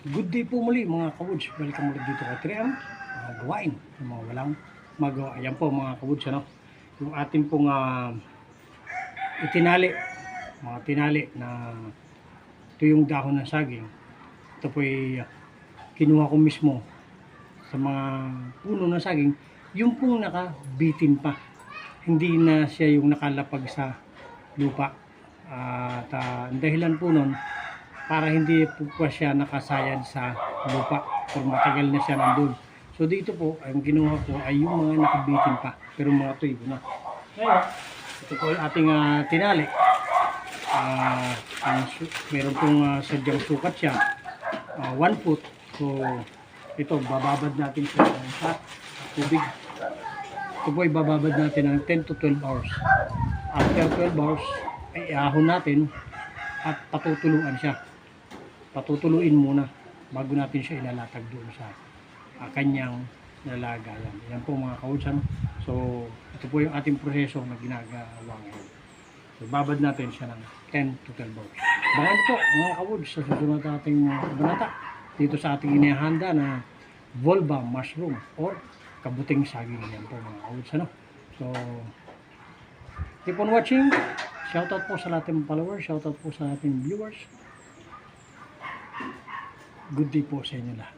Good day po muli mga kawoods. Welcome ulit dito kay Triam. Gawain ng mga walang magawa. Ayan po mga kawoods, ano? Yung ating pong itinali, mga tinali na ito yung dahon ng saging. Ito po ay kinuha ko mismo sa mga puno ng saging. Yung pong nakabitin pa. Hindi na siya yung nakalapag sa lupa. At ang dahilan po nun, para hindi po pa siya nakasayad sa lupa or matagal na siya nandun. So dito po, ang ginawa ko ay yung mga nakabitin pa, pero mga tuyo na. Ngayon, ito po yung ating tinali. Meron pong sadyang sukat siya, 1 foot. So ito, bababad natin siya sa tubig. Ito po ay bababad natin ng 10 to 12 hours. After 12 hours, ay iahon natin at patutuluan siya. Patutuluin muna bago natin siya ilalatag doon sa kanyang nalagayan. Yan po mga kautsan. So ito po yung ating proseso na ginagawa ngayon. So babad natin siya ng 10 to 12 hours. Bangan po mga kawoods sa susunod nating banata dito sa ating inihanda na volva mushroom or kabuting saging. Yan po mga kawoods, ano? So keep on watching. Shoutout po sa ating followers, shoutout po sa ating viewers. Good day po sa inyo lahat.